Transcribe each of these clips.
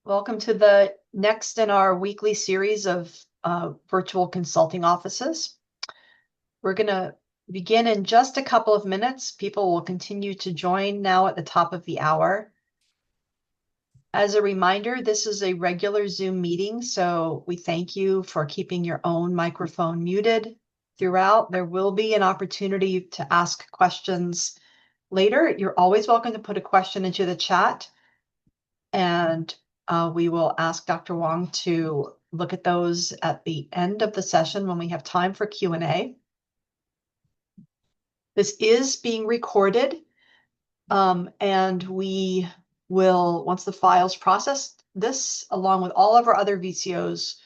Welcome to the next in our weekly series of virtual consulting offices. We're going to begin in just a couple of minutes. People will continue to join now at the top of the hour. As a reminder, this is a regular Zoom meeting, so we thank you for keeping your own microphone muted throughout. There will be an opportunity to ask questions later. You're always welcome to put a question into the chat, and we will ask Dr. Wong to look at those at the end of the session when we have time for Q&A. This is being recorded, and we will, once the files processed, this, along with all of our other VCOs,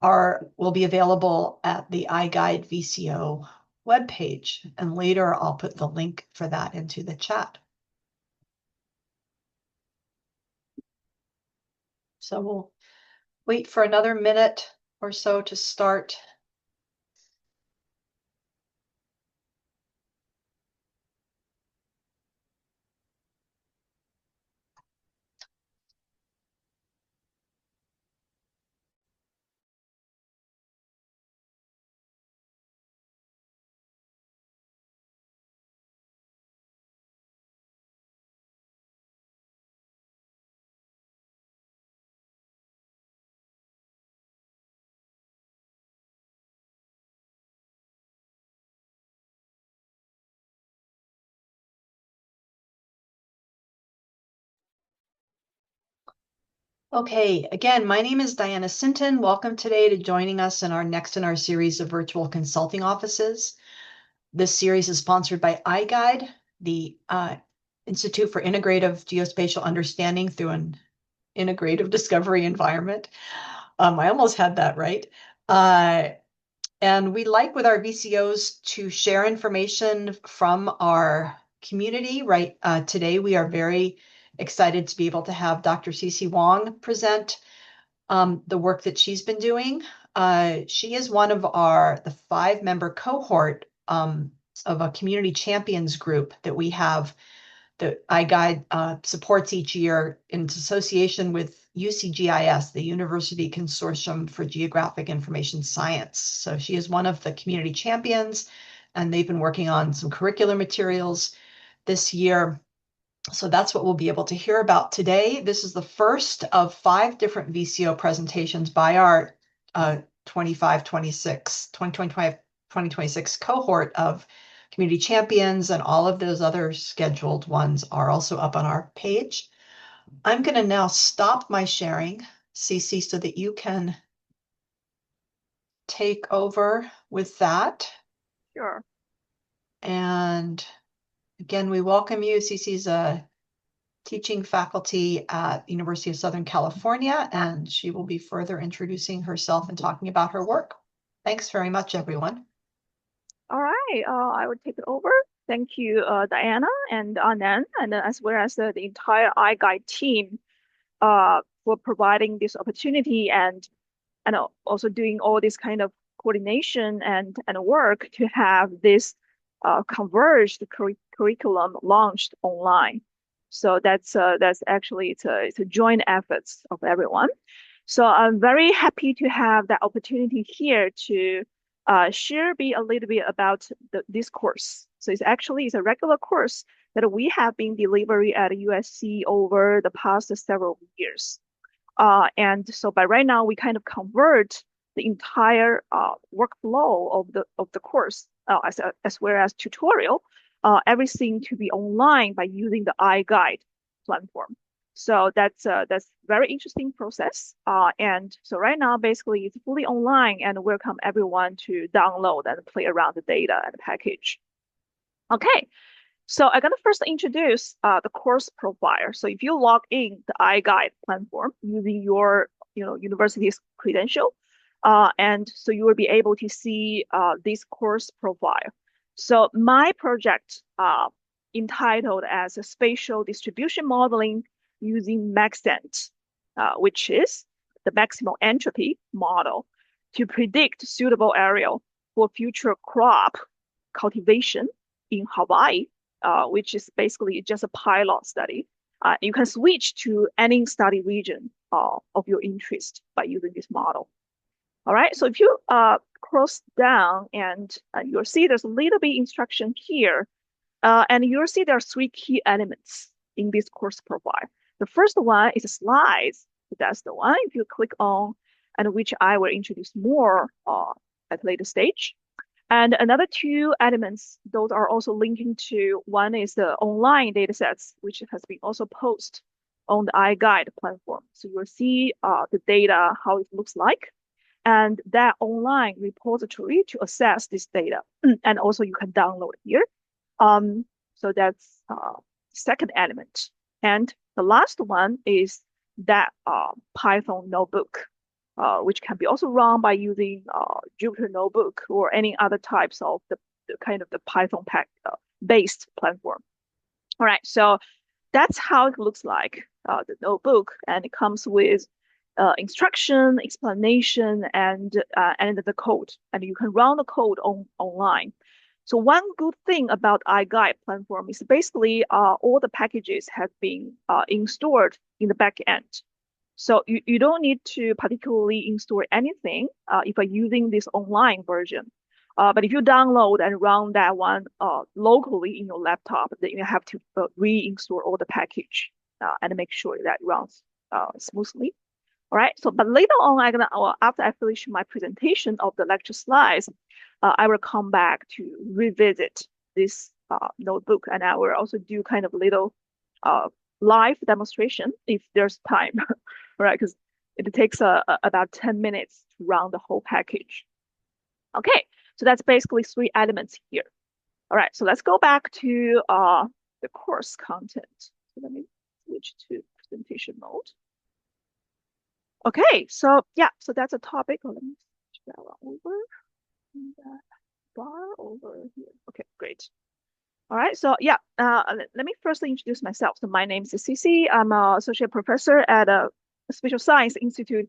will be available at the iGuide VCO webpage. And later I'll put the link for that into the chat. So we'll wait for another minute or so to start. Okay, again, my name is Diana Sinton. Welcome today to joining us in our series of virtual consulting offices. This series is sponsored by iGuide, the Institute for Integrative Geospatial Understanding through an Integrative Discovery Environment. I almost had that right. And we like with our VCOs to share information from our community, right? Today, we are very excited to be able to have Dr. Cece Wong present the work that she's been doing. She is one of the 5-member cohort of a community champions group that we have that iGuide supports each year in association with UCGIS, the University Consortium for Geographic Information Science. So she is one of the community champions, and they've been working on some curricular materials this year. So that's what we'll be able to hear about today. This is the first of 5 different VCO presentations by our 2025-2026 cohort of community champions, and all of those other scheduled ones are also up on our page. I'm going to now stop my sharing, Cece, so that you can take over with that. Sure. And again, we welcome you. Cece's a teaching faculty at University of Southern California, and she will be further introducing herself and talking about her work. Thanks very much, everyone. All right. I will take it over. Thank you, Diana and Anand, and as well as the entire iGuide team for providing this opportunity and also doing all this kind of coordination and work to have this converged curriculum launched online. So that's actually it's a joint efforts of everyone. So I'm very happy to have that opportunity here to share a little bit about this course. So it's a regular course that we have been delivering at USC over the past several years. And so by right now, we kind of convert the entire workflow of the course as well as tutorial, everything to be online by using the iGuide platform. So that's very interesting process. And so right now, basically, it's fully online and welcome everyone to download and play around the data and the package. Okay. So I'm gonna first introduce the course profile. So if you log in the iGuide platform using your university's credential, and so you will be able to see this course profile. So my project entitled as a spatial distribution modeling using Maxent, which is the maximal entropy model to predict suitable area for future crop cultivation in Hawaii, which is basically just a pilot study. You can switch to any study region of your interest by using this model. All right, so if you cross down and you'll see there's a little bit instruction here, and you'll see there are three key elements in this course profile. The first one is slides. That's the one if you click on, and which I will introduce more at a later stage. And another two elements, those are also linking to, one is the online datasets, which has been also posted on the iGuide platform. So you'll see the data, how it looks like, and that online repository to access this data. And also you can download here. So that's second element. And the last one is that Python notebook, which can be also run by using Jupyter Notebook or any other types of the kind of the Python based platform. All right, so that's how it looks like, the notebook, and it comes with instruction, explanation, and the code, and you can run the code online. So one good thing about iGuide platform is basically all the packages have been installed in the back end. So you don't need to particularly install anything if you're using this online version. But if you download and run that one locally in your laptop, then you have to reinstall all the package and make sure that it runs smoothly. All right. So, but later on, after I finish my presentation of the lecture slides, I will come back to revisit this notebook, and I will also do kind of little live demonstration if there's time, right? Because it takes about 10 minutes to run the whole package. Okay, so that's basically three elements here. All right, so let's go back to the course content. So let me switch to presentation mode. Okay, so yeah, so that's a topic. Oh, let me switch that one over. And that bar over here. Okay, great. All right, so yeah, let me first introduce myself. So my name is Cici. I'm an associate professor at a Spatial Science Institute,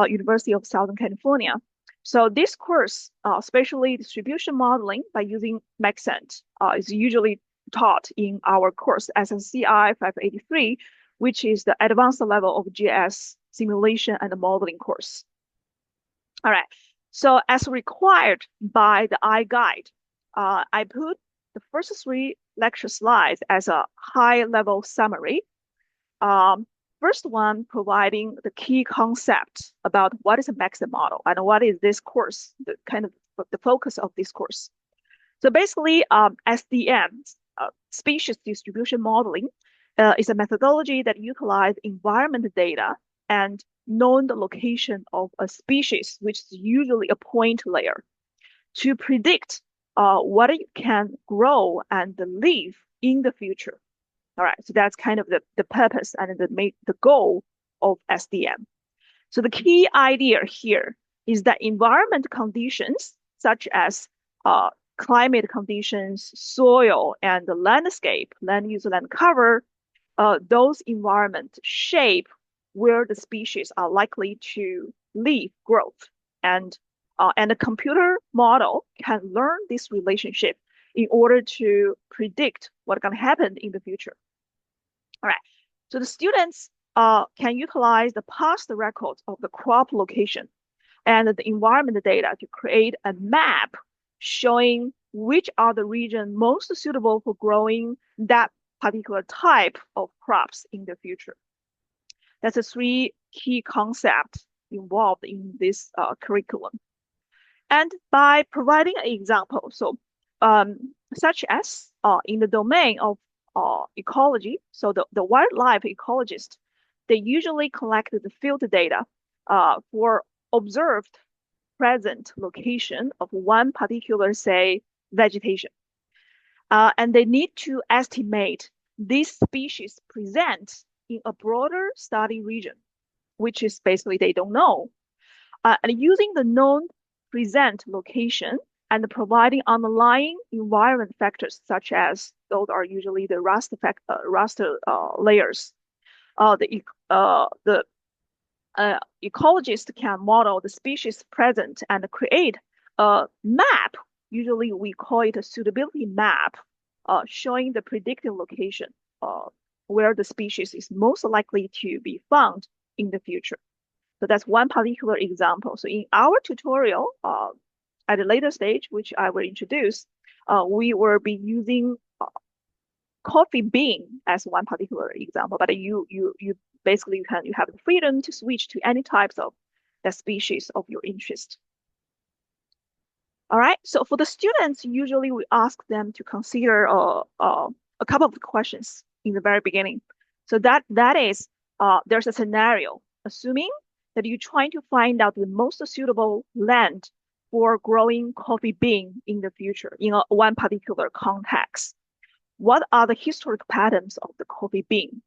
University of Southern California. So this course, spatially distribution modeling by using Maxent, is usually taught in our course SNCI 583, which is the advanced level of GIS simulation and modeling course. All right, so as required by the iGuide, I put the first three lecture slides as a high-level summary. First one providing the key concept about what is a Maxent model and what is this course, the kind of the focus of this course. So basically, SDM, species distribution modeling, is a methodology that utilizes environment data and known the location of a species, which is usually a point layer, to predict what it can grow and live in the future. All right, so that's kind of the purpose and the goal of SDM. So the key idea here is that environment conditions, such as climate conditions, soil, and the landscape, land use, land cover, those environments shape where the species are likely to live, growth, and the computer model can learn this relationship in order to predict what's going to happen in the future. All right, so the students can utilize the past records of the crop location and the environment data to create a map showing which are the region most suitable for growing that particular type of crops in the future. That's the three key concepts involved in this curriculum. And by providing an example, so such as in the domain of ecology, so the wildlife ecologist, they usually collect the field data for observed present location of one particular, say, vegetation. And they need to estimate this species present in a broader study region, which is basically they don't know. And using the known present location and providing underlying environment factors, such as those are usually the raster layers. The ecologist can model the species present and create a map. Usually we call it a suitability map, showing the predicted location where the species is most likely to be found in the future. So that's one particular example. So in our tutorial, at a later stage, which I will introduce, we will be using coffee bean as one particular example. But you basically you have the freedom to switch to any types of the species of your interest. All right. So for the students, usually we ask them to consider a couple of questions in the very beginning. So that is there's a scenario assuming that you're trying to find out the most suitable land for growing coffee bean in the future in one particular context. What are the historic patterns of the coffee bean?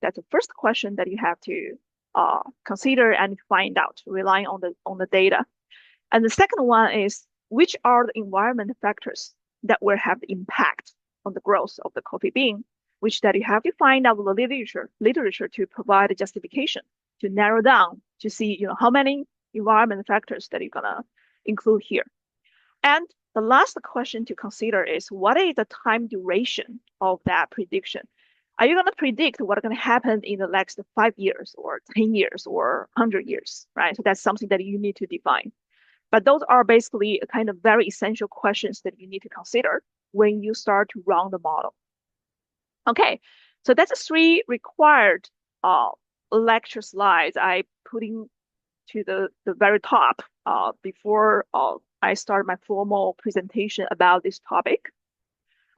That's the first question that you have to consider and find out, relying on the data. And the second one is which are the environment factors that will have the impact on the growth of the coffee bean, which that you have to find out the literature to provide a justification to narrow down to see how many environment factors that you're gonna include here. And the last question to consider is what is the time duration of that prediction? Are you going to predict what's going to happen in the next 5 years or 10 years or 100 years, right? So that's something that you need to define. But those are basically kind of very essential questions that you need to consider when you start to run the model. Okay, so that's 3 required lecture slides I put in to the very top before I start my formal presentation about this topic.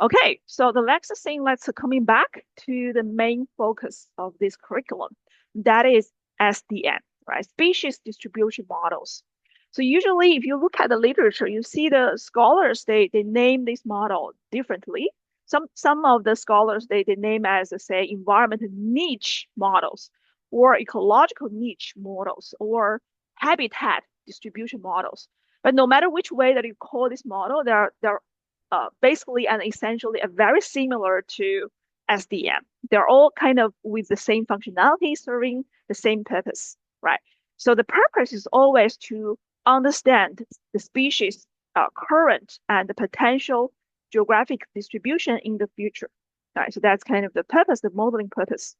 Okay, so the next thing, let's coming back to the main focus of this curriculum. That is SDM, right? Species distribution models. So usually if you look at the literature, you see the scholars, they name this model differently. Some of the scholars, they name as, say, environment niche models or ecological niche models or habitat distribution models. But no matter which way that you call this model, they're basically and essentially very similar to SDM. They're all kind of with the same functionality, serving the same purpose, right? So the purpose is always to understand the species current and the potential geographic distribution in the future. Right? So that's kind of the purpose, the modeling purpose.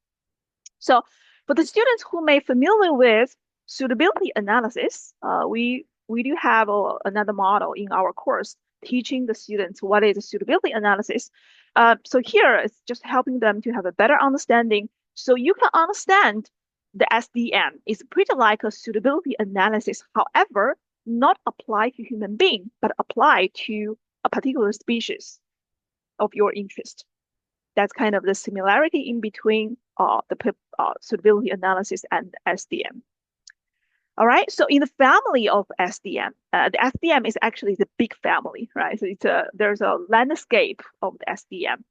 So for the students who may familiar with suitability analysis, we do have another model in our course teaching the students what is suitability analysis. So here it's just helping them to have a better understanding so you can understand the SDM is pretty like a suitability analysis, however, not applied to human being, but applied to a particular species of your interest. That's kind of the similarity in between the suitability analysis and SDM. All right, so in the family of SDM, the SDM is actually the big family, right? So there's a landscape of the SDM.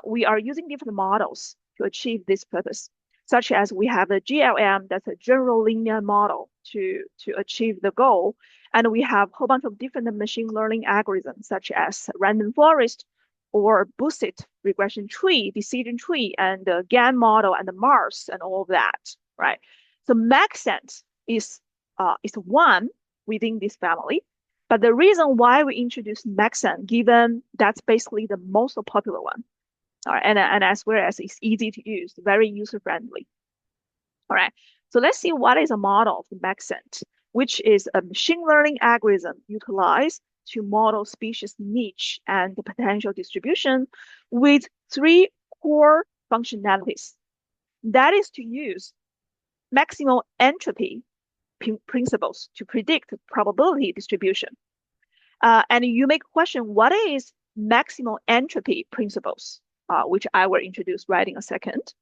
We are using different models to achieve this purpose, such as we have the GLM, that's a general linear model to achieve the goal. And we have a whole bunch of different machine learning algorithms, such as random forest or boosted regression tree, decision tree, and the GAN model and the Mars and all of that, right? So Maxent is one within this family. But the reason why we introduced Maxent, given that's basically the most popular one, all right, and as well as it's easy to use, very user-friendly. All right, so let's see what is a model of Maxent, which is a machine learning algorithm utilized to model species niche and the potential distribution with 3 core functionalities. That is to use maximal entropy principles to predict probability distribution. And you may question what is maximal entropy principles, which I will introduce right in a second.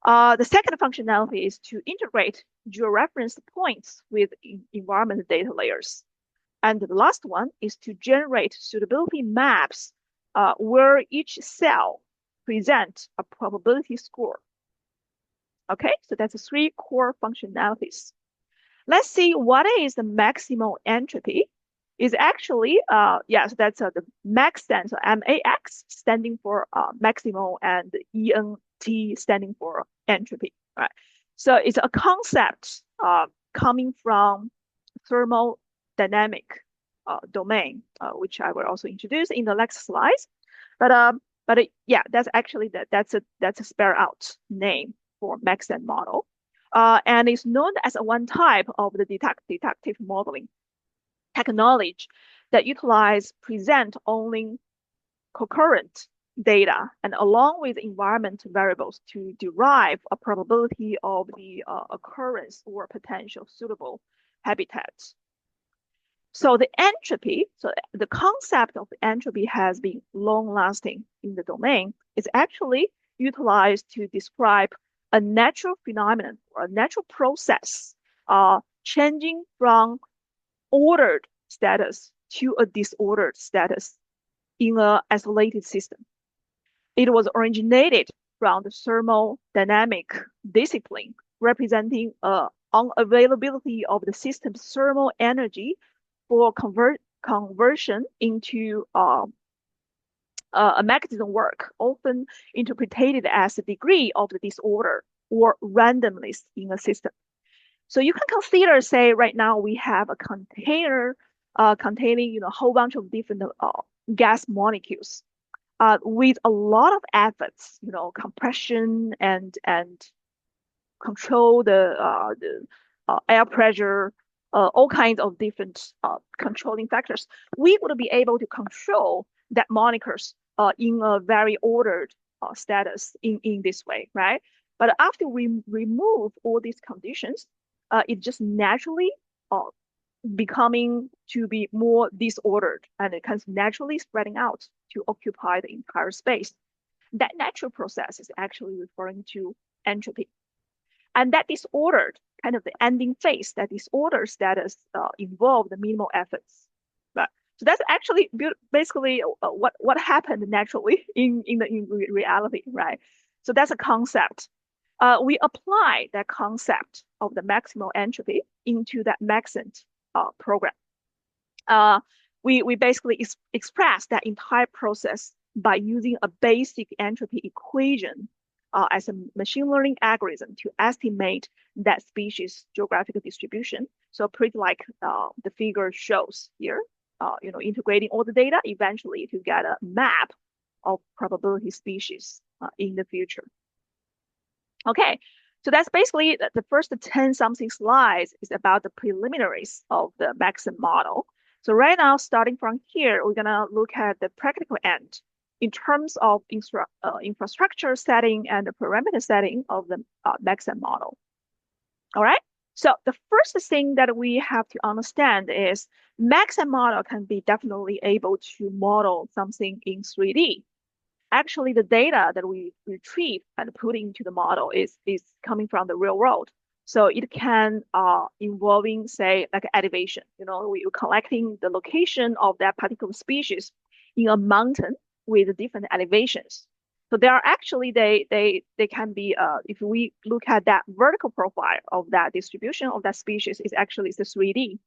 The second functionality is to integrate georeferenced points with environment data layers. And the last one is to generate suitability maps where each cell presents a probability score. Okay, so that's the 3 core functionalities. Let's see what is the maximal entropy. Is actually, yes, that's the Maxent, so MAX standing for maximal and ENT standing for entropy, right? So it's a concept coming from thermodynamic domain, which I will also introduce in the next slides. But yeah, that's actually that's a spare out name for Maxent model. and is known as one type of the deductive modeling technology that utilize present only concurrent data and along with environment variables to derive a probability of the occurrence or potential suitable habitats. So the concept of entropy has been long lasting in the domain. It's actually utilized to describe a natural phenomenon or a natural process changing from ordered status to a disordered status in an isolated system. It was originated from the thermodynamic discipline, representing unavailability of the system's thermal energy for conversion into a mechanism work, often interpreted as the degree of the disorder or randomness in a system. So you can consider, say, right now we have a container containing a whole bunch of different gas molecules with a lot of efforts, compression and control the air pressure, all kinds of different controlling factors. We would be able to control that molecules in a very ordered status in this way, right? But after we remove all these conditions, it just naturally becoming to be more disordered and it comes naturally spreading out to occupy the entire space. That natural process is actually referring to entropy. And that disordered, kind of the ending phase, that disordered status involved the minimal efforts. But so that's actually basically what happened naturally in reality, right? So that's a concept. We apply that concept of the maximal entropy into that Maxent program. We basically express that entire process by using a basic entropy equation as a machine learning algorithm to estimate that species geographical distribution. So pretty like the figure shows here, integrating all the data eventually to get a map of probability species in the future. Okay, so that's basically the first 10 something slides is about the preliminaries of the Maxent model. So right now, starting from here, we're gonna look at the practical end in terms of infrastructure setting and the parameter setting of the Maxent model. All right, so the first thing that we have to understand is Maxent model can be definitely able to model something in 3D. Actually, the data that we retrieve and put into the model is coming from the real world. So it can involving, say, like elevation. We're collecting the location of that particular species in a mountain with different elevations. So there are actually they can be if we look at that vertical profile of that distribution of that species is actually it's a 3D,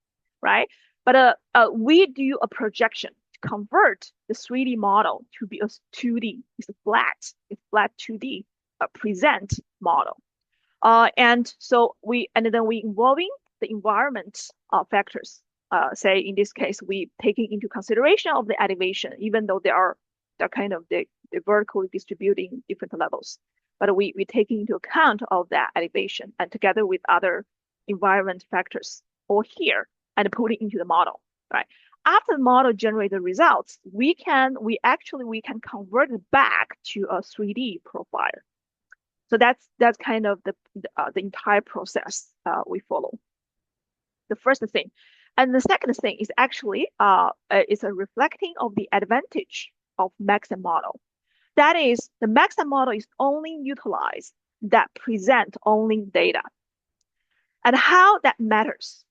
right? But we do a projection to convert the 3D model to be a 2D. It's a flat 2D present model. And then we involving the environment factors. Say in this case, we taking into consideration of the elevation, even though they're kind of the vertically distributing different levels. But we taking into account of that elevation and together with other environment factors all here and put it into the model, right? After the model generates the results, we can convert it back to a 3D profile. So that's kind of the entire process we follow. The first thing, and the second thing is actually is a reflecting of the advantage of Maxent model. That is, the Maxent model is only utilized that present only data, and how that matters.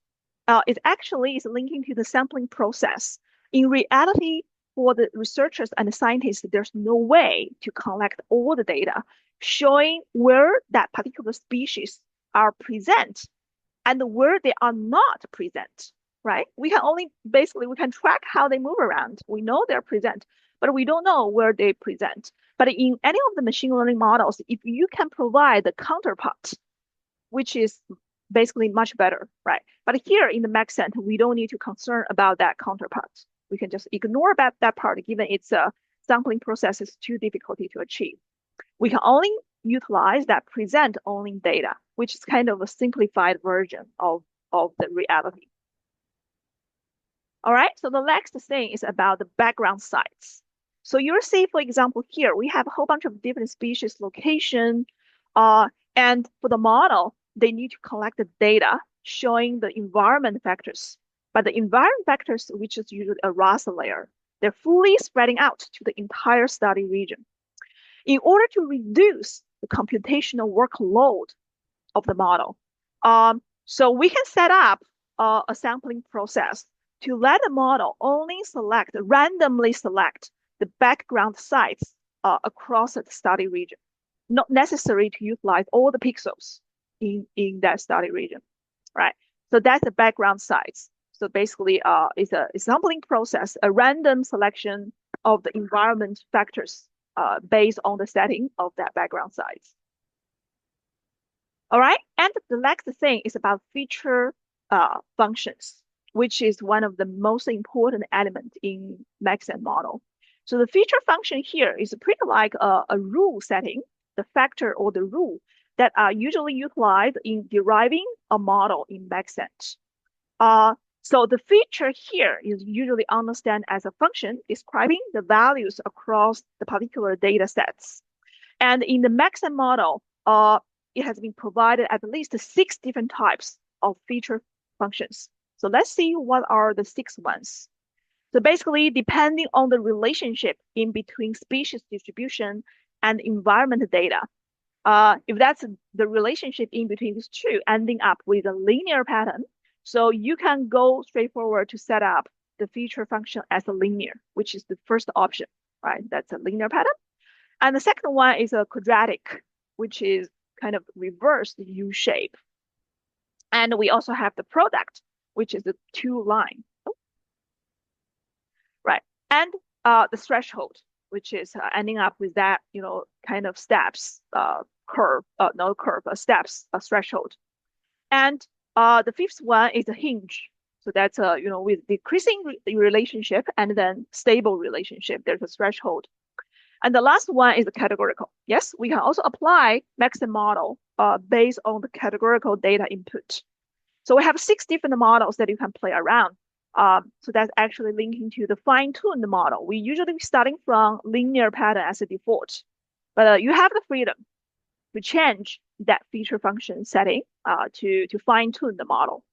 It actually is linking to the sampling process. In reality, for the researchers and the scientists, there's no way to collect all the data showing where that particular species are present and where they are not present, right? We can track how they move around. We know they're present, but we don't know where they present. But in any of the machine learning models, if you can provide the counterpart, which is basically much better, right? But here in the Maxent, we don't need to concern about that counterpart. We can just ignore that part, given its sampling process is too difficult to achieve. We can only utilize that present only data, which is kind of a simplified version of the reality. All right, so the next thing is about the background sites. So you'll see, for example, here we have a whole bunch of different species location, and for the model, they need to collect the data showing the environment factors. But the environment factors, which is usually a raster layer, they're fully spreading out to the entire study region. In order to reduce the computational workload of the model, so we can set up a sampling process to let the model only randomly select the background sites across the study region, not necessary to utilize all the pixels in that study region, right? So that's the background sites. So basically, it's a sampling process, a random selection of the environment factors based on the setting of that background sites. All right, and the next thing is about feature functions, which is one of the most important elements in Maxent model. So the feature function here is pretty like a rule setting, the factor or the rule that are usually utilized in deriving a model in Maxent. So the feature here is usually understood as a function describing the values across the particular data sets. And in the Maxent model, it has been provided at least 6 different types of feature functions. So let's see what are the 6 ones. So basically, depending on the relationship in between species distribution and environment data, if that's the relationship in between these two, ending up with a linear pattern, so you can go straightforward to set up the feature function as a linear, which is the first option, right? That's a linear pattern. And the second one is a quadratic, which is kind of reversed U shape. And we also have the product, which is the 2-line. Right. And the threshold, which is ending up with that, kind of steps, steps, threshold. And the fifth one is a hinge. So that's, with decreasing relationship and then stable relationship, there's a threshold. And the last one is the categorical. Yes, we can also apply Maxent model based on the categorical data input. So we have 6 different models that you can play around. So that's actually linking to the fine-tuned model. We usually starting from linear pattern as a default, but you have the freedom to change that feature function setting to fine-tune the model.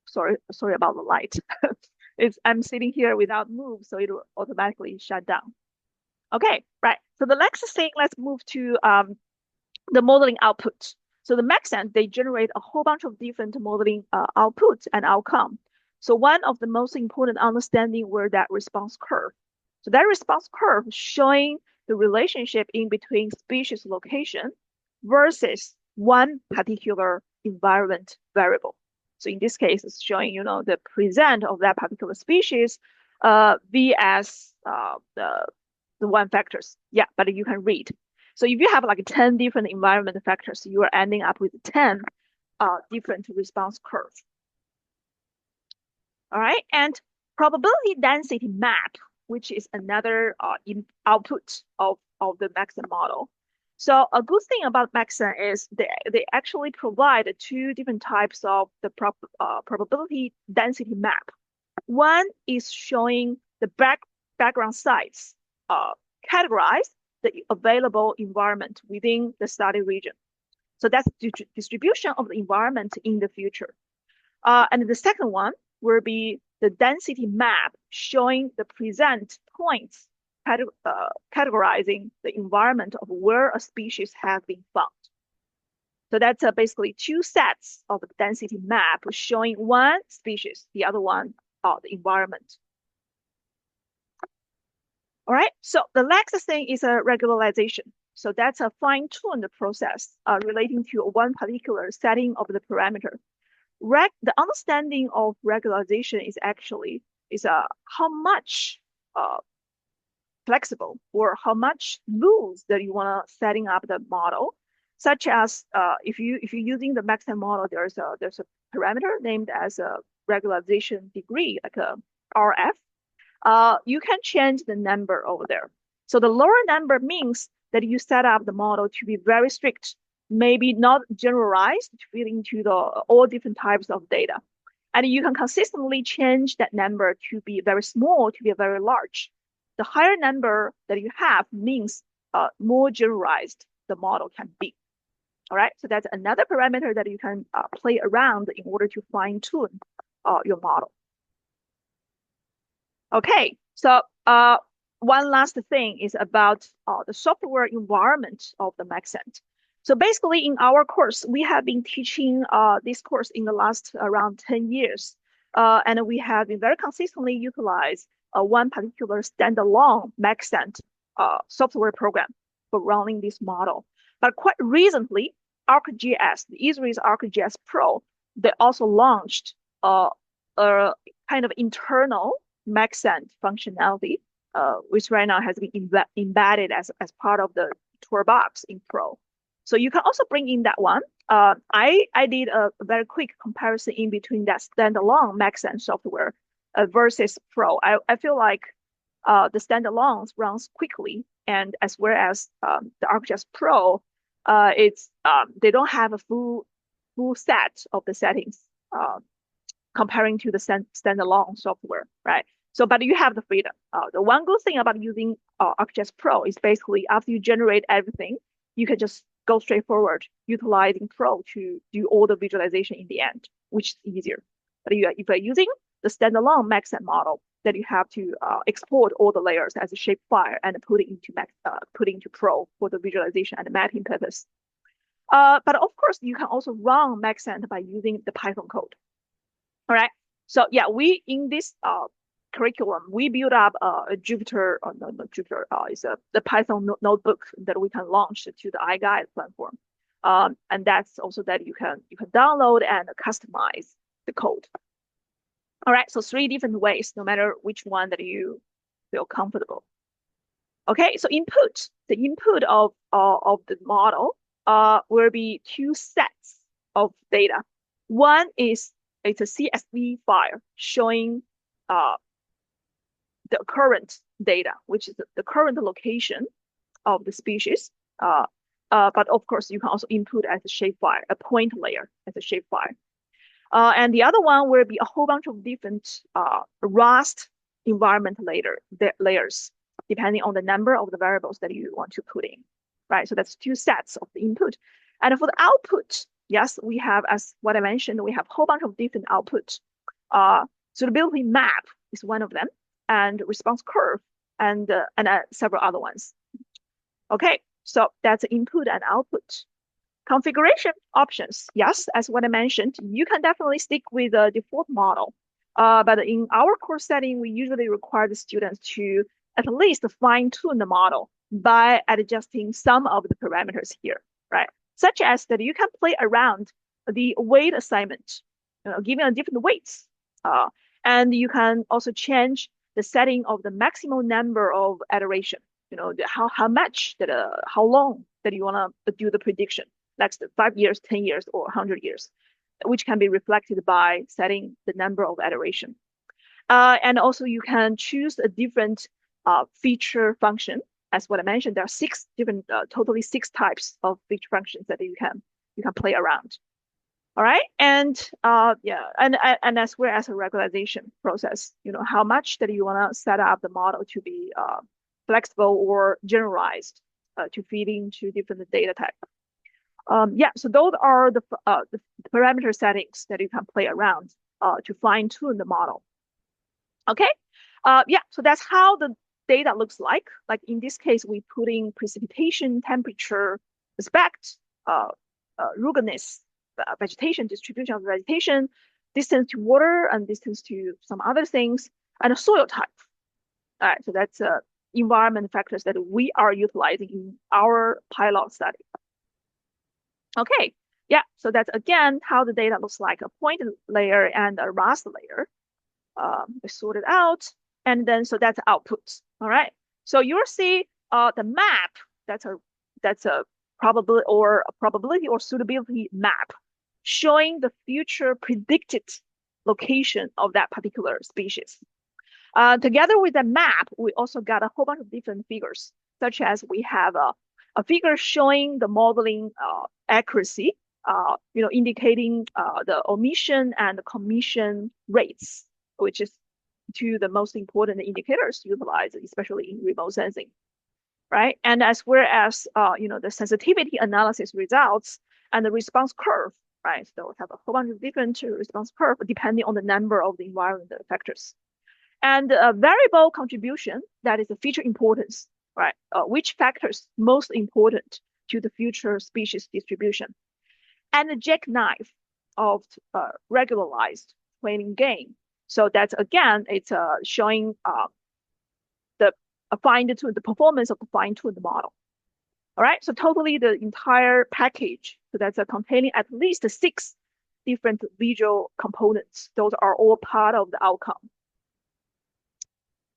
Sorry about the light. I'm sitting here without move, so it will automatically shut down. Okay, right. So the next thing, let's move to the modeling output. So the Maxent, they generate a whole bunch of different modeling outputs and outcome. So one of the most important understanding were that response curve. So that response curve showing the relationship in between species location versus one particular environment variable. So in this case, it's showing, the present of that particular species vs the one factors. Yeah, but you can read. So if you have like 10 different environment factors, you are ending up with 10 different response curves. All right, and probability density map, which is another output of the Maxent model. So a good thing about Maxent is they actually provide 2 different types of the probability density map. One is showing the background sites categorize the available environment within the study region. So that's the distribution of the environment in the future. And the second one will be the density map showing the present points categorizing the environment of where a species has been found. So that's basically 2 sets of the density map showing one species, the other one, the environment. All right, so the next thing is a regularization. So that's a fine-tuned process relating to one particular setting of the parameter. The understanding of regularization is actually how much flexible or how much loose that you want to setting up the model. Such as if you're using the Maxent model, there's a parameter named as a regularization degree, like a RF. You can change the number over there. So the lower number means that you set up the model to be very strict, maybe not generalized to fit into the all different types of data. And you can consistently change that number to be very small to be very large. The higher number that you have means more generalized the model can be. All right, so that's another parameter that you can play around in order to fine tune your model. Okay, so one last thing is about the software environment of the Maxent. So basically in our course, we have been teaching this course in the last around 10 years. And we have been very consistently utilized one particular standalone Maxent software program for running this model. But quite recently, ArcGIS, the Israel's ArcGIS Pro, they also launched a kind of internal Maxent functionality, which right now has been embedded as part of the toolbox in Pro. So you can also bring in that one. I did a very quick comparison in between that standalone Maxent software versus Pro. I feel like the standalone runs quickly, and as well as the ArcGIS Pro, it's they don't have a full set of the settings comparing to the standalone software, right? So, but you have the freedom. The one good thing about using ArcGIS Pro is basically after you generate everything, you can just go straight forward utilizing Pro to do all the visualization in the end, which is easier. But if you're using the standalone Maxent model, then you have to export all the layers as a shapefile and put it into Pro for the visualization and mapping purpose. But of course, you can also run Maxent by using the Python code. All right. So yeah, we in this curriculum we build up a Jupyter, not Jupyter, is the Python notebook that we can launch to the iGuide platform, and that's also that you can download and customize the code. All right, so 3 different ways, no matter which one that you feel comfortable. Okay, so the input of the model will be 2 sets of data. One is it's a CSV file showing the current data, which is the current location of the species. But of course, you can also input as a shapefile, a point layer as a shapefile. And the other one will be a whole bunch of different raster environment layers, depending on the number of the variables that you want to put in, right? So that's 2 sets of the input. And for the output, yes, we have, as what I mentioned, we have a whole bunch of different outputs. Suitability map is one of them, and response curve, and several other ones. Okay, so that's input and output. Configuration options, yes, as what I mentioned, you can definitely stick with the default model. But in our course setting, we usually require the students to at least fine-tune the model by adjusting some of the parameters here, right? Such as that you can play around the weight assignment, giving a different weights. And you can also change the setting of the maximum number of iteration, how much that, how long that you want to do the prediction, like 5 years, 10 years, or 100 years, which can be reflected by setting the number of iteration. And also you can choose a different feature function. As what I mentioned, there are 6 different, totally 6 types of feature functions that you can play around. All right, and yeah, and as well as a regularization process, how much that you want to set up the model to be flexible or generalized to feed into different data type. Yeah, so those are the parameter settings that you can play around to fine tune the model. Okay, yeah, so that's how the data looks like. Like in this case, we put in precipitation, temperature, aspect, ruggedness, vegetation, distribution of vegetation, distance to water, and distance to some other things, and a soil type. All right, so that's environment factors that we are utilizing in our pilot study. Okay, yeah, so that's again how the data looks like, a point layer and a raster layer. We sort it out, and then so that's output. All right, so you'll see the map. That's a probability or suitability map showing the future predicted location of that particular species. Together with the map, we also got a whole bunch of different figures, such as we have a figure showing the modeling accuracy, indicating the omission and commission rates, which is two the most important indicators utilized, especially in remote sensing, right? And as well as the sensitivity analysis results and the response curve, right? So we have a whole bunch of different response curve depending on the number of the environment factors. And a variable contribution, that is the feature importance, right? Which factors most important to the future species distribution. And the jackknife of regularized training gain. So that's again, it's showing the the performance of the fine-tuned model. All right, so totally the entire package. So that's containing at least 6 different visual components. Those are all part of the outcome.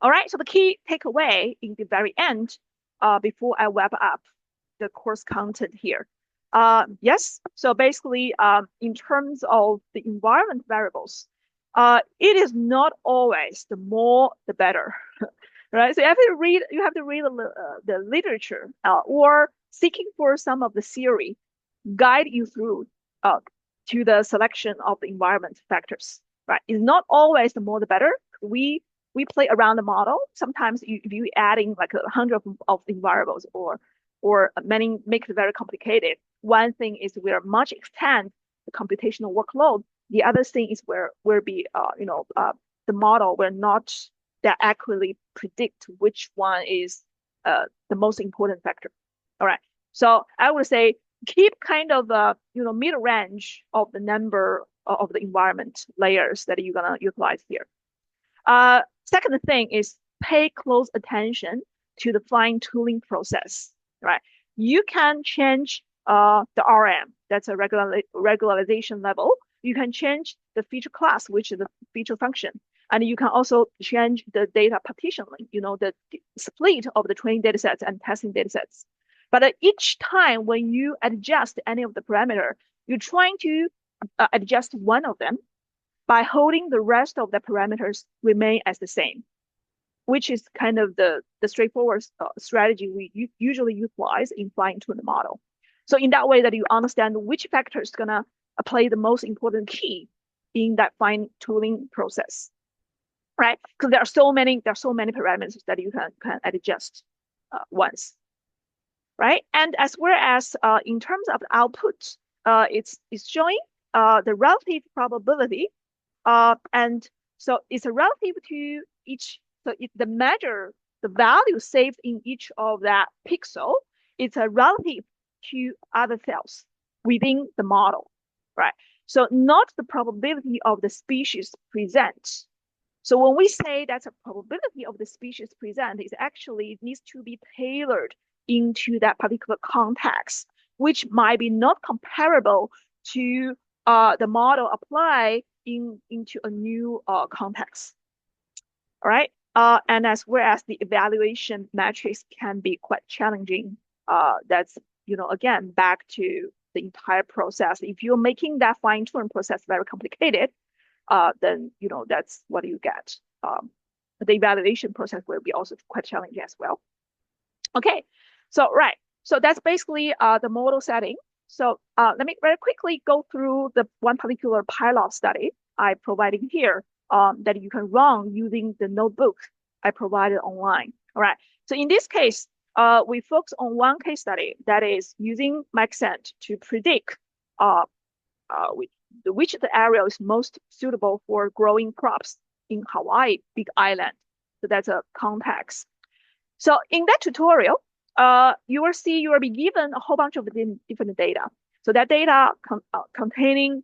All right, so the key takeaway in the very end, before I wrap up the course content here. Yes, so basically, in terms of the environment variables, it is not always the more the better, right? So you have to read the literature or seeking for some of the theory guide you through to the selection of the environment factors, right? It's not always the more the better. We play around the model. Sometimes if you adding like 100 of the variables or many makes it very complicated. One thing is we're much extend the computational workload. The other thing is where the model will not that accurately predict which one is the most important factor. All right. So I would say keep kind of mid range of the number of the environment layers that you're gonna utilize here. Second thing is pay close attention to the fine tuning process, right? You can change the RM, that's a regularization level. You can change the feature class, which is the feature function. And you can also change the data partitioning, the split of the training datasets and testing datasets. But each time when you adjust any of the parameter, you're trying to adjust one of them by holding the rest of the parameters remain as the same, which is kind of the straightforward strategy we usually utilize in fine-tune the model. So in that way that you understand which factor is gonna play the most important key in that fine-tuning process, right? Because there are so many parameters that you can adjust once, right? And as well as in terms of the output, it's showing the relative probability, and so it's a relative to each. So the value saved in each of that pixel, it's a relative to other cells within the model, right? So not the probability of the species present. So when we say that's a probability of the species present, it actually needs to be tailored into that particular context, which might be not comparable to the model apply into a new context. All right. And as well as the evaluation metrics can be quite challenging. That's, again, back to the entire process. If you're making that fine-tune process very complicated, then, that's what you get. The evaluation process will be also quite challenging as well. Okay. So, right. So that's basically the model setting. So let me very quickly go through the one particular pilot study I provided here that you can run using the notebook I provided online. All right. So in this case, we focus on one case study that is using Maxent to predict which the area is most suitable for growing crops in Hawaii, Big Island. So that's a context. So in that tutorial, you will be given a whole bunch of different data. So that data containing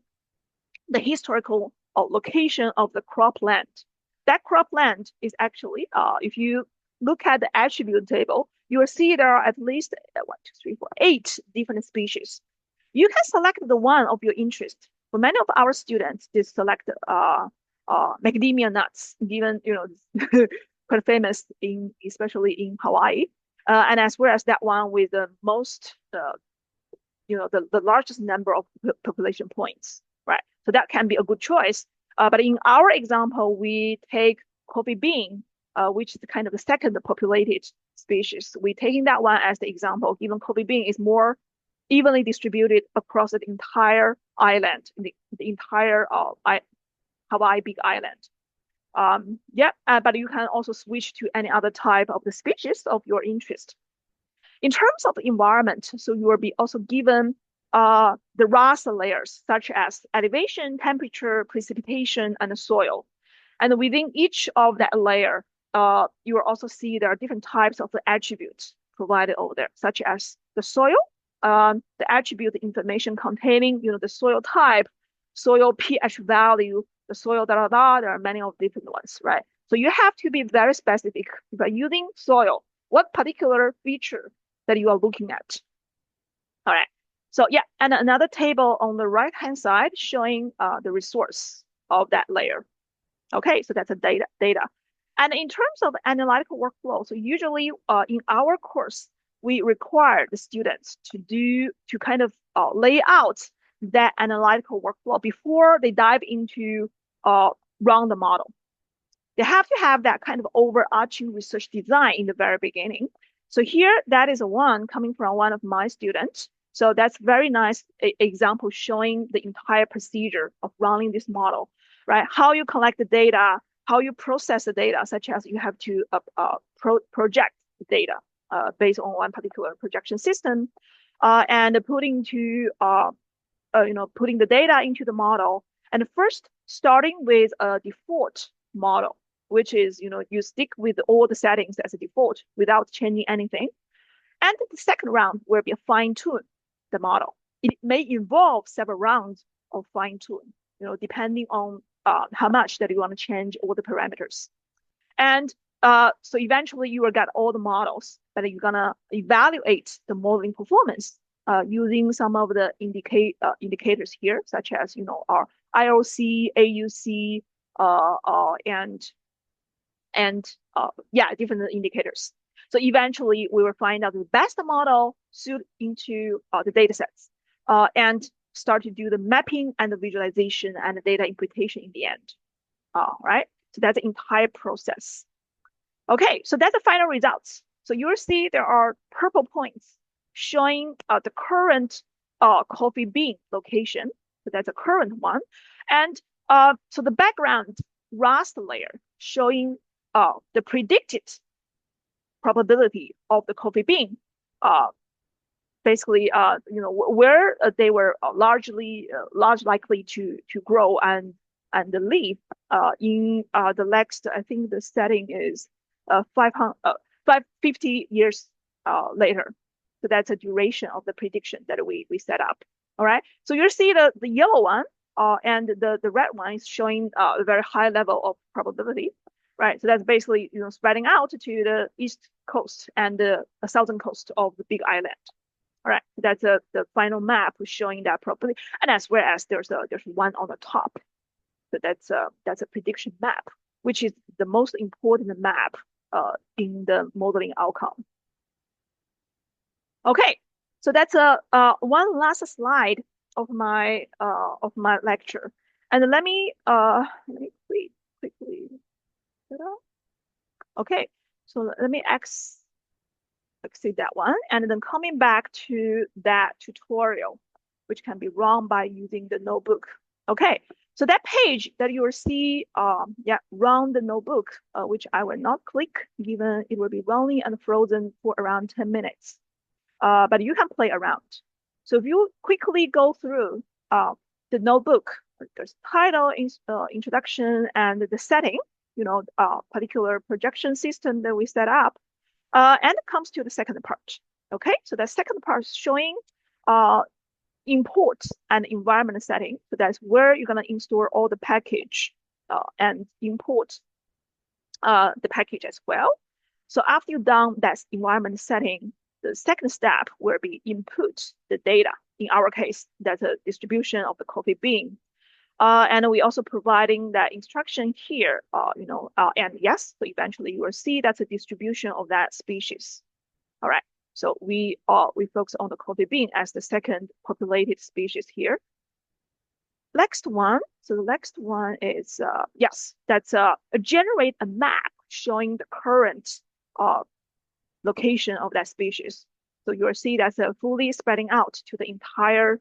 the historical location of the cropland. That cropland is actually, if you look at the attribute table, you will see there are at least 8 different species. You can select the one of your interest. For many of our students, they select macadamia nuts, given quite famous especially in Hawaii, and as well as that one with the most the largest number of population points, right? So that can be a good choice. But in our example, we take coffee bean, which is kind of the second populated species. We're taking that one as the example, given coffee bean is more evenly distributed across the entire island, the entire Hawaii Big Island. But you can also switch to any other type of the species of your interest. In terms of environment, so you will be also given the raster layers, such as elevation, temperature, precipitation, and soil. And within each of that layer, you will also see there are different types of the attributes provided over there, such as the soil, the attribute information containing, the soil type, soil pH value, the soil da. There are many of different ones, right? So you have to be very specific by using soil. What particular feature that you are looking at? All right. So yeah, and another table on the right-hand side showing the resource of that layer. Okay, so that's a data. And in terms of analytical workflow, so usually in our course, we require the students to kind of lay out that analytical workflow before they dive into run the model. They have to have that kind of overarching research design in the very beginning. So here, that is one coming from one of my students. So that's very nice example showing the entire procedure of running this model, right? How you collect the data, how you process the data, such as you have to project the data based on one particular projection system, and putting the data into the model. And first, starting with a default model, which is, you stick with all the settings as a default without changing anything. And the second round will be a fine-tune the model. It may involve several rounds of fine-tune, depending on how much that you want to change all the parameters. And so eventually you will get all the models, but you're gonna evaluate the modeling performance using some of the indicators here, such as our IOC, AUC, different indicators. So eventually we will find out the best model suit into the data sets and start to do the mapping and the visualization and the data interpretation in the end. Right? So that's the entire process. Okay, so that's the final results. So you'll see there are purple points showing the current coffee bean location. So that's a current one. And so the background raster layer showing the predicted probability of the coffee bean, basically, where they were large likely to grow and live in the next, I think the setting is 550 years later. So that's a duration of the prediction that we set up. All right. So you'll see the yellow one and the red one is showing a very high level of probability. Right, so that's basically spreading out to the east coast and the southern coast of the Big Island. All right, that's the final map showing that probability, and as well as there's one on the top. So that's a prediction map, which is the most important map in the modeling outcome. Okay, so that's one last slide of my lecture, and let me quickly. Okay, so let me exit that one, and then coming back to that tutorial, which can be run by using the notebook. Okay, so that page that you will see, run the notebook, which I will not click, given it will be running and frozen for around 10 minutes. But you can play around. So if you quickly go through the notebook, there's title, introduction, and the setting, particular projection system that we set up, and it comes to the second part. Okay, so the second part is showing import and environment setting. So that's where you're gonna install all the package and import the package as well. So after you've done that environment setting, the second step will be input the data. In our case, that's a distribution of the coffee bean. And we also providing that instruction here, and yes, so eventually you will see that's a distribution of that species. All right, so we focus on the coffee bean as the second populated species here. Next one, so the next one is, yes, that's generate a map showing the current location of that species. So you will see that's fully spreading out to the entire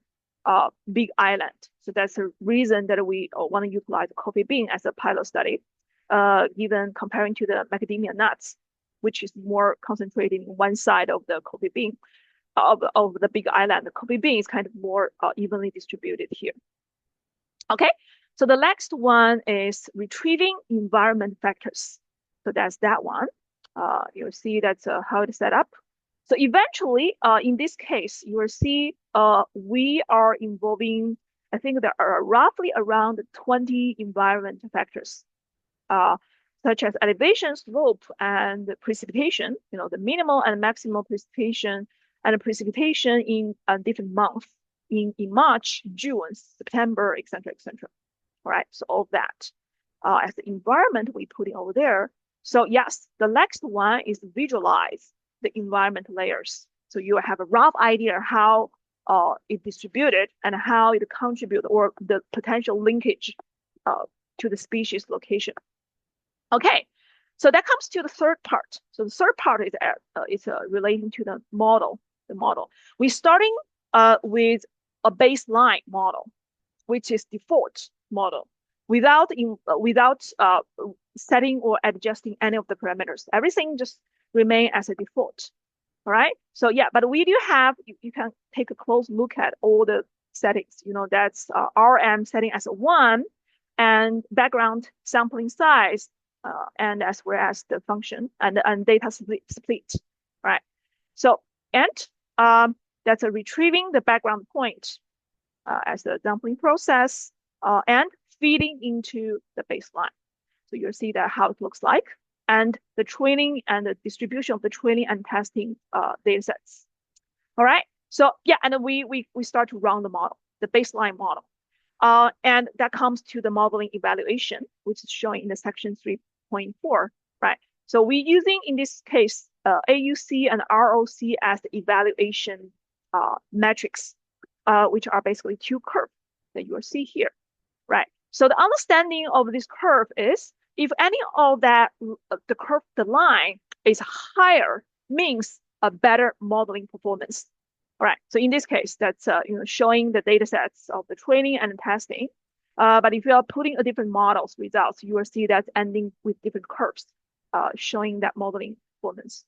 big island. So that's the reason that we want to utilize the coffee bean as a pilot study, even comparing to the macadamia nuts, which is more concentrated in one side of the coffee bean of the big island. The coffee bean is kind of more evenly distributed here. Okay, so the next one is retrieving environment factors. So that's that one. You'll see that's how it's set up. So eventually, in this case, you will see we are involving, I think there are roughly around 20 environment factors, such as elevation, slope, and precipitation, the minimal and maximal precipitation, and precipitation in different months, in March, June, September, etc., etc. All right, so all of that as the environment we put in over there. So yes, the next one is visualize the environment layers. So you have a rough idea how it distributed and how it contribute or the potential linkage to the species location. Okay, so that comes to the third part. So the third part is relating to the model. The model. We're starting with a baseline model, which is default model, without setting or adjusting any of the parameters. Everything just remain as a default. All right. So yeah, but we do have, you can take a close look at all the settings. That's RM setting as a 1 and background sampling size, and as well as the function and data split. Right. So, and that's a retrieving the background point as the sampling process and feeding into the baseline. So you'll see that how it looks like, and the training and the distribution of the training and testing data sets. All right. So yeah, and then we start to run the model, the baseline model. And that comes to the modeling evaluation, which is shown in the section 3.4, right? So we're using, in this case, AUC and ROC as the evaluation metrics, which are basically two curves that you will see here, right? So the understanding of this curve is if any of that, the curve, the line is higher, means a better modeling performance. All right. So in this case, that's showing the data sets of the training and the testing. But if you are putting a different models results, you will see that ending with different curves, showing that modeling performance.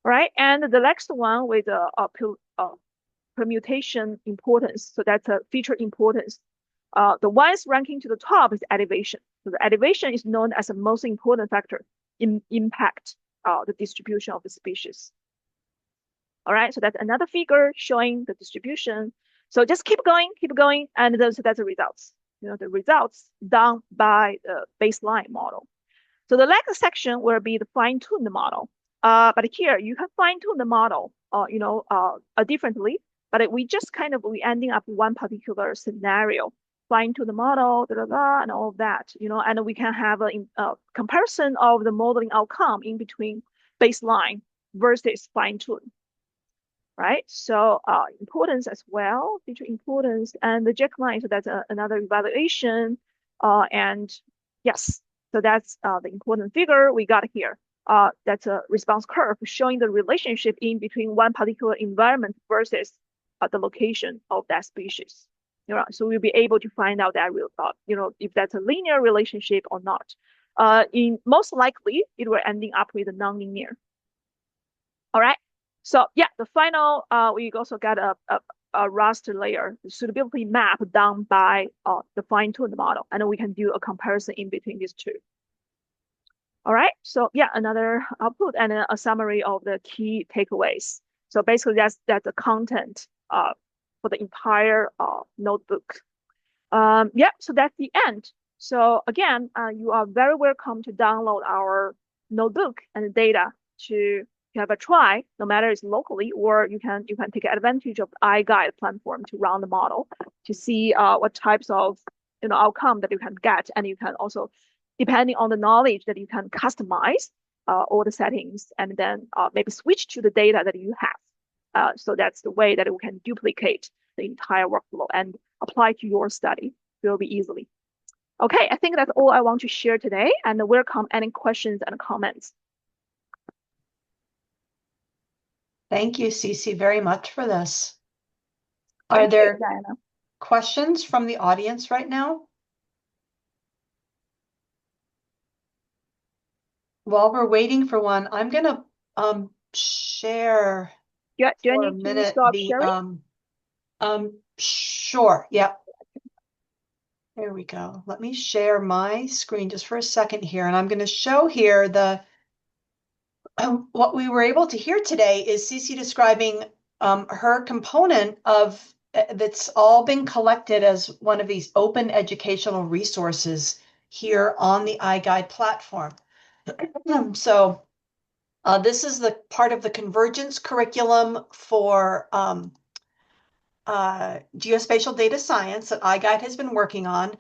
All right. And the next one with permutation importance. So that's a feature importance. The ones ranking to the top is elevation. So the elevation is known as the most important factor in impact the distribution of the species. All right, so that's another figure showing the distribution. So just keep going, and so that's the results. The results done by the baseline model. So the next section will be the fine-tune the model. But here you can fine-tune the model, differently. But we just we ending up one particular scenario, fine-tune the model, and all of that. And we can have a comparison of the modeling outcome in between baseline versus fine-tune. Right, so importance as well, feature importance, and the jackknife. So that's another evaluation, and yes, so that's the important figure we got here. That's a response curve showing the relationship in between one particular environment versus the location of that species. So we'll be able to find out that if that's a linear relationship or not. In most likely, it will ending up with a nonlinear. All right. So yeah, the final, we also got a raster layer, the suitability map done by the fine-tuned model, and we can do a comparison in between these two. All right, so yeah, another output and a summary of the key takeaways. So basically that's the content for the entire notebook. Yeah, so that's the end. So again, you are very welcome to download our notebook and data to have a try, no matter it's locally, or you can take advantage of the iGuide platform to run the model to see what types of outcome that you can get, and you can also, depending on the knowledge, that you can customize all the settings and then maybe switch to the data that you have. So that's the way that we can duplicate the entire workflow and apply to your study very easily. Okay, I think that's all I want to share today, and welcome any questions and comments. Thank you, Cece, very much for this. Are Thank you, there Diana. questions from the audience right now? While we're waiting for one, I'm going to share Do I for a need to minute stop the sharing? sure, yeah. There we go. Let me share my screen just for a second here, and I'm going to show here the what we were able to hear today is Cece describing her component of that's all been collected as one of these open educational resources here on the iGuide platform. So this is the part of the convergence curriculum for geospatial data science that iGuide has been working on.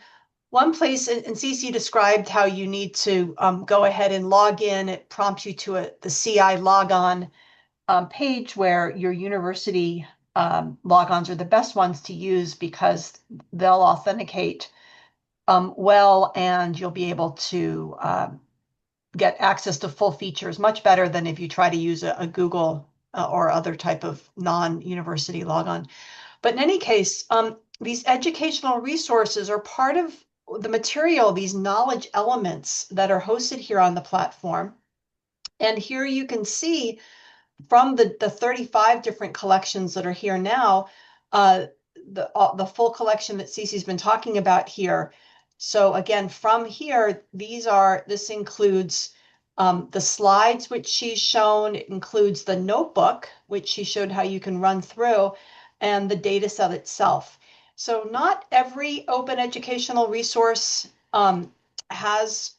One place, and Cece described how you need to go ahead and log in. It prompts you to the CI logon page where your university logons are the best ones to use because they'll authenticate well, and you'll be able to get access to full features much better than if you try to use a Google or other type of non-university logon. But in any case, these educational resources are part of the material, these knowledge elements that are hosted here on the platform. And here you can see from the 35 different collections that are here now, uh, the full collection that Cece's been talking about here. So again, from here, this includes the slides, which she's shown. It includes the notebook, which she showed how you can run through, and the data set itself. So not every open educational resource has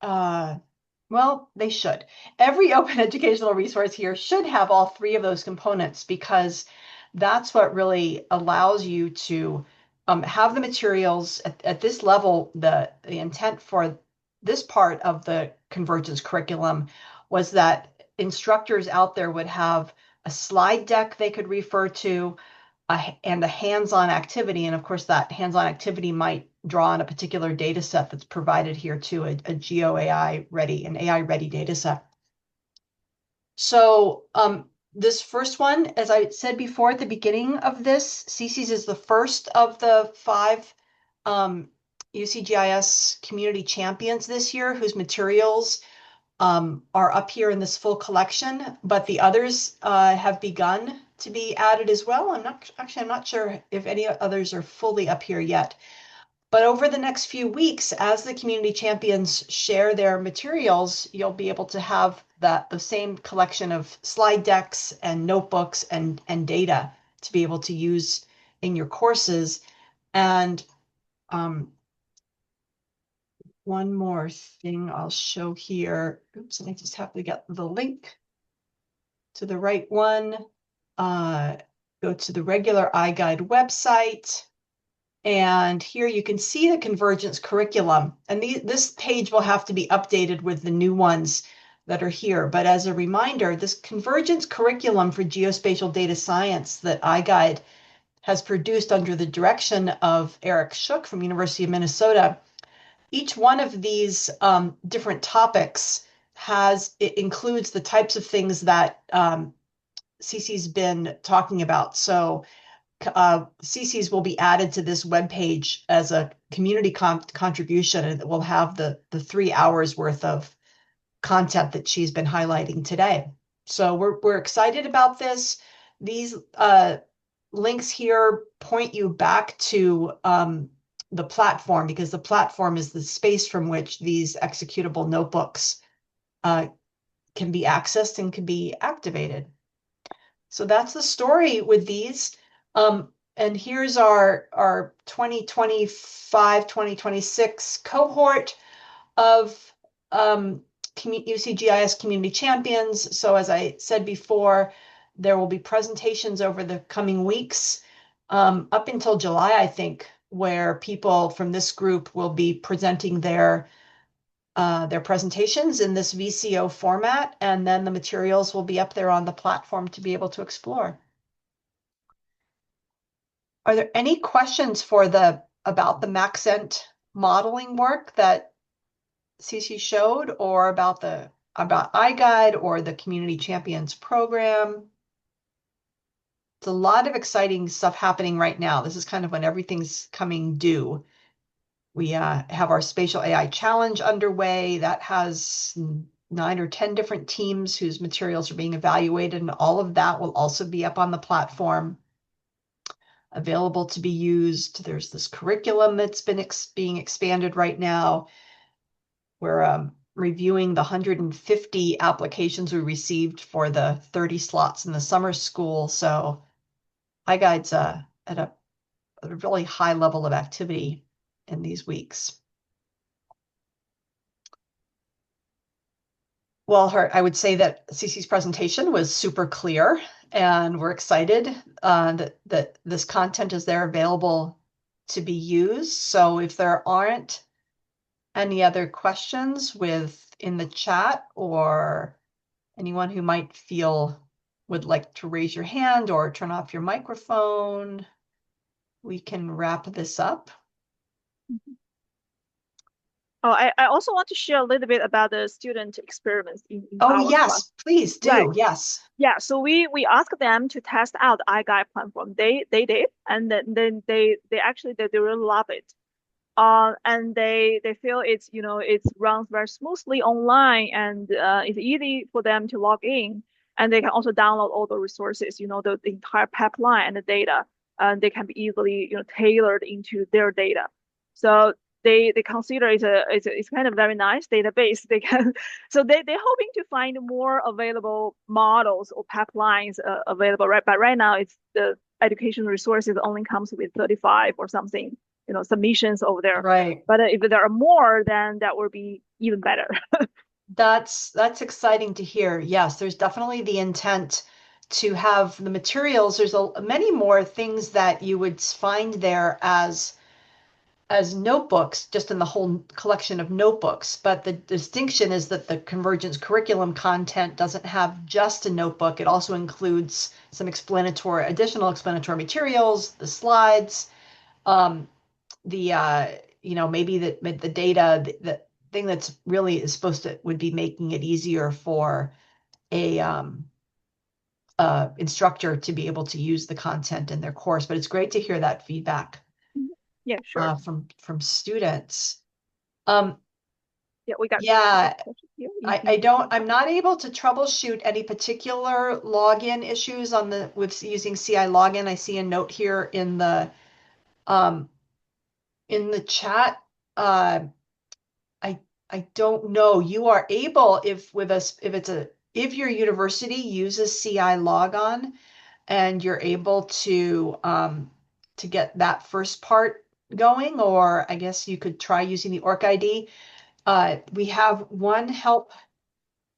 well, they should. Every open educational resource here should have all three of those components because that's what really allows you to have the materials at this level. The intent for this part of the convergence curriculum was that instructors out there would have a slide deck they could refer to, and a hands-on activity. And of course, that hands-on activity might draw on a particular data set that's provided here too, a GeoAI ready, an AI ready data set. So this first one, as I said before at the beginning of this, CC's is the first of the 5 UCGIS community champions this year whose materials are up here in this full collection, but the others have begun to be added as well. I'm not sure if any others are fully up here yet. But over the next few weeks, as the community champions share their materials, you'll be able to have the same collection of slide decks and notebooks and data to be able to use in your courses. And one more thing I'll show here. Oops, and I just have to get the link to the right one. Go to the regular iGuide website. And here you can see the convergence curriculum. And this page will have to be updated with the new ones that are here. But as a reminder, this convergence curriculum for geospatial data science that iGuide has produced under the direction of Eric Shook from University of Minnesota, each one of these different topics it includes the types of things that Cece's been talking about. So CC's will be added to this webpage as a community contribution, and it will have the 3 hours worth of content that she's been highlighting today. So we're excited about this. These links here point you back to the platform because the platform is the space from which these executable notebooks can be accessed and can be activated. So that's the story with these. And here's our 2025, 2026 cohort of UCGIS community champions. So as I said before, there will be presentations over the coming weeks, up until July, I think, where people from this group will be presenting their presentations in this VCO format, and then the materials will be up there on the platform to be able to explore. Are there any questions about the Maxent modeling work that Cece showed, or about iGuide or the Community Champions program? it's a lot of exciting stuff happening right now. This is kind of when everything's coming due. We have our spatial AI challenge underway that has 9 or 10 different teams whose materials are being evaluated, and all of that will also be up on the platform, available to be used. There's this curriculum that's being expanded right now. We're reviewing the 150 applications we received for the 30 slots in the summer school. So iGuide's at a really high level of activity in these weeks. Well, I would say that Cece's presentation was super clear, and we're excited that this content is there available to be used. So if there aren't any other questions in the chat, or anyone who might feel would like to raise your hand or turn off your microphone, we can wrap this up. Oh, I also want to share a little bit about the student experiments in Oh, our class. yes, please Right. do. Yes. Yeah, so we asked them to test out iGuide platform. They did, and then they really love it. And they feel it runs very smoothly online, and it's easy for them to log in, and they can also download all the resources, the entire pipeline and the data, and they can be easily tailored into their data. So they consider it's kind of very nice database. They can so they're hoping to find more available models or pipelines available, right? But right now it's the education resources only comes with 35 or something submissions over there. Right. But if there are more, then that would be even better. That's exciting to hear. Yes, there's definitely the intent to have the materials. There's many more things that you would find there as notebooks, just in the whole collection of notebooks. But the distinction is that the Convergence curriculum content doesn't have just a notebook. It also includes some additional explanatory materials, the slides, um, the maybe the data, the thing that's really is supposed to would be making it easier for a instructor to be able to use the content in their course. But it's great to hear that feedback Yeah, sure. from students. Um, Yeah, we got a couple yeah, of questions here I'm not able to troubleshoot any particular login issues with using CI login. I see a note here um, in the chat. Uh, I I don't know. You are able, if your university uses CI logon, and you're able to get that first part going, or I guess you could try using the orc ID. We have one help.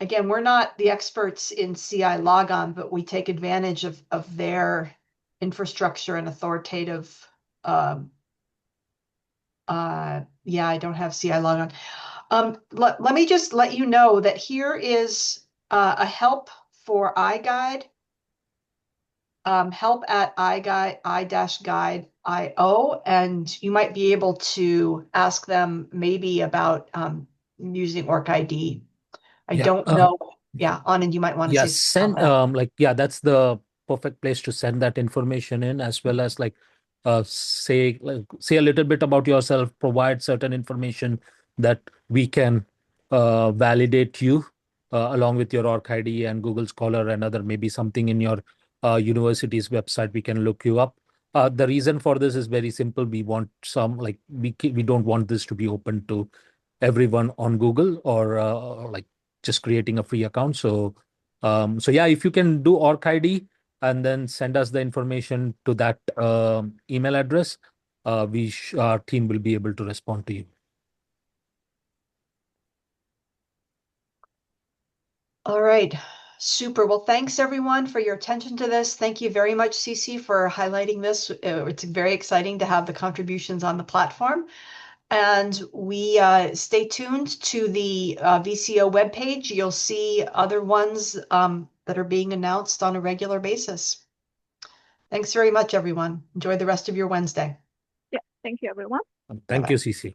Again, we're not the experts in CI logon, but we take advantage of their infrastructure and authoritative. Yeah, I don't have CI logon. Let me just let you know that here is a help for iGuide, help at iGuide, i-guide.io, and you might be able to ask them maybe about using OrcID. I Yeah. don't know. Yeah, Anand, you might want to Yeah, say something send about that's the perfect place to send that information in, as well as say a little bit about yourself, provide certain information that we can validate you along with your orc ID and Google Scholar and other, maybe something in your university's website. We can look you up. The reason for this is very simple. We want some, we don't want this to be open to everyone on Google, or like just creating a free account. So yeah, if you can do orc ID and then send us the information to that email address, our team will be able to respond to you. All right. Super. Well, thanks everyone for your attention to this. Thank you very much, Cece, for highlighting this. It's very exciting to have the contributions on the platform. And we stay tuned to the VCO webpage. You'll see other ones that are being announced on a regular basis. Thanks very much, everyone. Enjoy the rest of your Wednesday. Yeah, thank you, everyone. Thank Bye-bye. you, CC.